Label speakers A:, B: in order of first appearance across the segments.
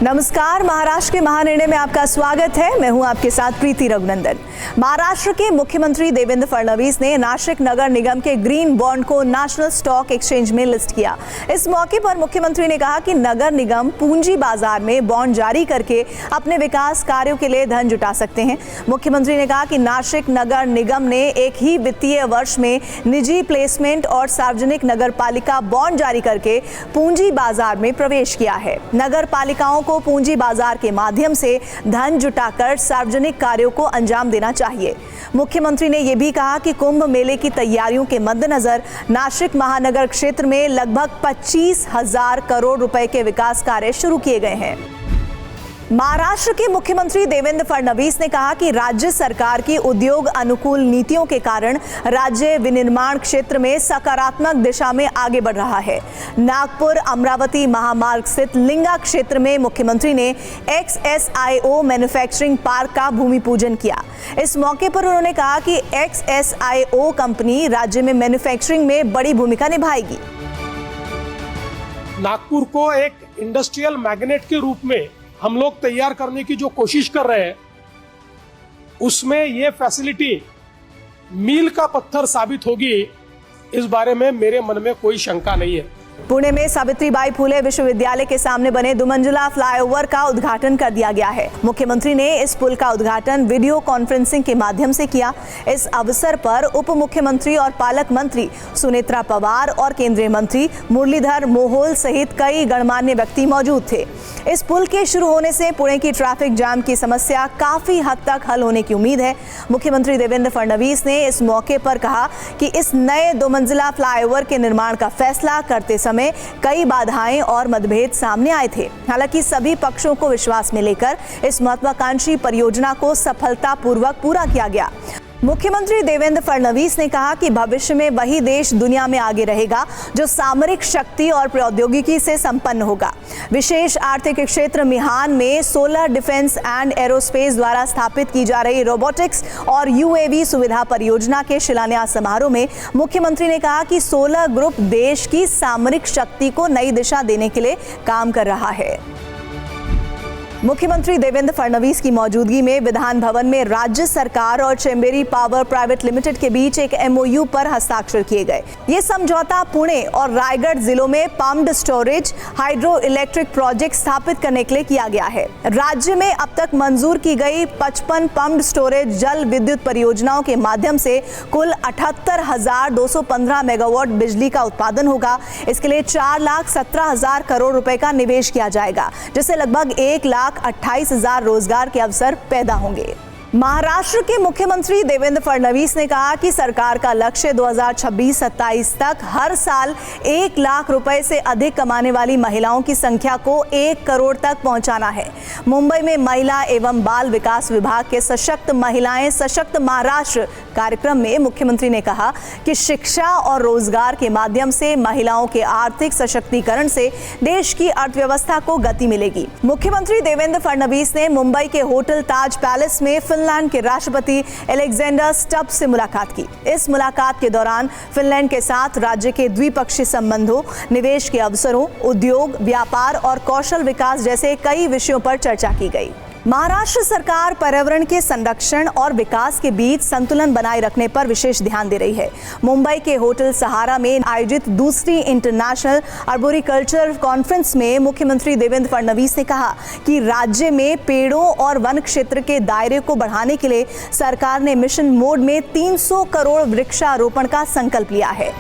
A: नमस्कार, महाराष्ट्र के महानिर्णय में आपका स्वागत है। मैं हूं आपके साथ प्रीति रघुनंदन। महाराष्ट्र के मुख्यमंत्री देवेंद्र फडणवीस ने नासिक नगर निगम के ग्रीन बॉन्ड को नेशनल स्टॉक एक्सचेंज में लिस्ट किया। इस मौके पर मुख्यमंत्री ने कहा कि नगर निगम पूंजी बाजार में बॉन्ड जारी करके अपने विकास कार्यों के लिए धन जुटा सकते हैं। मुख्यमंत्री ने कहा कि नासिक नगर निगम ने एक ही वित्तीय वर्ष में निजी प्लेसमेंट और सार्वजनिक नगरपालिका बॉन्ड जारी करके पूंजी बाजार में प्रवेश किया है। नगर पालिकाओं को पूंजी बाजार के माध्यम से धन जुटाकर सार्वजनिक कार्यों को अंजाम देना चाहिए। मुख्यमंत्री ने यह भी कहा कि कुंभ मेले की तैयारियों के मद्देनजर नासिक महानगर क्षेत्र में लगभग 25,000 करोड़ रुपए के विकास कार्य शुरू किए गए हैं। महाराष्ट्र के मुख्यमंत्री देवेंद्र फडणवीस ने कहा कि राज्य सरकार की उद्योग अनुकूल नीतियों के कारण राज्य विनिर्माण क्षेत्र में सकारात्मक दिशा में आगे बढ़ रहा है। नागपुर अमरावती महामार्ग स्थित लिंगा क्षेत्र में मुख्यमंत्री ने XSIO मैन्युफैक्चरिंग पार्क का भूमि पूजन किया। इस मौके पर उन्होंने कहा कि XSIO कंपनी राज्य में मैन्युफैक्चरिंग में बड़ी भूमिका निभाएगी।
B: नागपुर को एक इंडस्ट्रियल मैग्नेट के रूप में हम लोग तैयार करने की जो कोशिश कर रहे हैं, उसमें ये फैसिलिटी मील का पत्थर साबित होगी, इस बारे में मेरे मन में कोई शंका नहीं है।
A: पुणे में सावित्रीबाई फुले विश्वविद्यालय के सामने बने दुमंजिला फ्लाईओवर का उद्घाटन कर दिया गया है। मुख्यमंत्री ने इस पुल का उद्घाटन वीडियो कॉन्फ्रेंसिंग के माध्यम से किया। इस अवसर पर उप मुख्यमंत्री और पालक मंत्री सुनेत्रा पवार और केंद्रीय मंत्री मुरलीधर मोहोल सहित कई गणमान्य व्यक्ति मौजूद थे। इस पुल के शुरू होने से पुणे की ट्रैफिक जाम की समस्या काफी हद तक हल होने की उम्मीद है। मुख्यमंत्री देवेंद्र फडणवीस ने इस मौके पर कहा कि इस नए दुमंजिला फ्लाईओवर के निर्माण का फैसला करते समय कई बाधाएं और मतभेद सामने आए थे। हालांकि सभी पक्षों को विश्वास में लेकर इस महत्वाकांक्षी परियोजना को सफलतापूर्वक पूरा किया गया। मुख्यमंत्री देवेंद्र फडणवीस ने कहा कि भविष्य में वही देश दुनिया में आगे रहेगा जो सामरिक शक्ति और प्रौद्योगिकी से संपन्न होगा। विशेष आर्थिक क्षेत्र मिहान में सोलर डिफेंस एंड एरोस्पेस द्वारा स्थापित की जा रही रोबोटिक्स और UAV सुविधा परियोजना के शिलान्यास समारोह में मुख्यमंत्री ने कहा कि सोलर ग्रुप देश की सामरिक शक्ति को नई दिशा देने के लिए काम कर रहा है। मुख्यमंत्री देवेंद्र फडणवीस की मौजूदगी में विधान भवन में राज्य सरकार और चेम्बेरी पावर प्राइवेट लिमिटेड के बीच एक MOU पर हस्ताक्षर किए गए। ये समझौता पुणे और रायगढ़ जिलों में pumped storage hydro electric project स्थापित करने के लिए किया गया है। राज्य में अब तक मंजूर की गई 55 पम्प्ड स्टोरेज जल विद्युत परियोजनाओं के माध्यम से कुल 78,215 मेगावाट बिजली का उत्पादन होगा। इसके लिए 4,17,000 करोड़ रुपए का निवेश किया जाएगा, जिससे लगभग 1,28,000 रोजगार के अवसर पैदा होंगे। महाराष्ट्र के मुख्यमंत्री देवेंद्र फडणवीस ने कहा कि सरकार का लक्ष्य 2026-27 तक हर साल 1 लाख रुपए से अधिक कमाने वाली महिलाओं की संख्या को 1 करोड़ तक पहुंचाना है। मुंबई में महिला एवं बाल विकास विभाग के सशक्त महिलाएं सशक्त महाराष्ट्र कार्यक्रम में मुख्यमंत्री ने कहा कि शिक्षा और रोजगार के माध्यम से महिलाओं के आर्थिक सशक्तिकरण से देश की अर्थव्यवस्था को गति मिलेगी। मुख्यमंत्री देवेंद्र फडणवीस ने मुंबई के होटल ताज पैलेस में फिनलैंड के राष्ट्रपति अलेक्जेंडर स्टब से मुलाकात की। इस मुलाकात के दौरान फिनलैंड के साथ राज्य के द्विपक्षीय संबंधों, निवेश के अवसरों, उद्योग, व्यापार और कौशल विकास जैसे कई विषयों पर चर्चा की गई। महाराष्ट्र सरकार पर्यावरण के संरक्षण और विकास के बीच संतुलन बनाए रखने पर विशेष ध्यान दे रही है। मुंबई के होटल सहारा में आयोजित दूसरी इंटरनेशनल आर्बोरिकल्चर कॉन्फ्रेंस में मुख्यमंत्री देवेंद्र फडणवीस ने कहा कि राज्य में पेड़ों और वन क्षेत्र के दायरे को बढ़ाने के लिए सरकार ने मिशन मोड में 300 करोड़ वृक्षारोपण का संकल्प लिया है।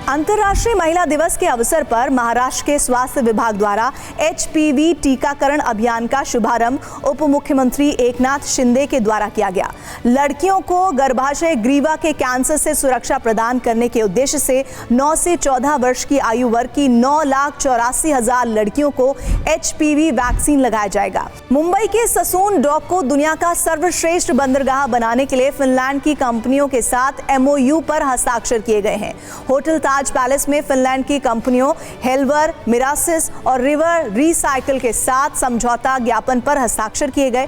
A: अंतर्राष्ट्रीय महिला दिवस के अवसर पर महाराष्ट्र के स्वास्थ्य विभाग द्वारा HPV टीकाकरण अभियान का शुभारंभ उप मुख्यमंत्री एकनाथ शिंदे के द्वारा किया गया। लड़कियों को गर्भाशय ग्रीवा के कैंसर से सुरक्षा प्रदान करने के उद्देश्य से 9 से 14 वर्ष की आयु वर्ग की 9,84,000 लड़कियों को HPV वैक्सीन लगाया जाएगा। मुंबई के ससून डॉक को दुनिया का सर्वश्रेष्ठ बंदरगाह बनाने के लिए फिनलैंड की कंपनियों के साथ MOU पर हस्ताक्षर किए गए हैं। होटल ताज पैलेस में फिनलैंड की कंपनियों हेल्वर, मिरासिस और रिवर रीसाइकिल के साथ समझौता ज्ञापन पर हस्ताक्षर किए गए।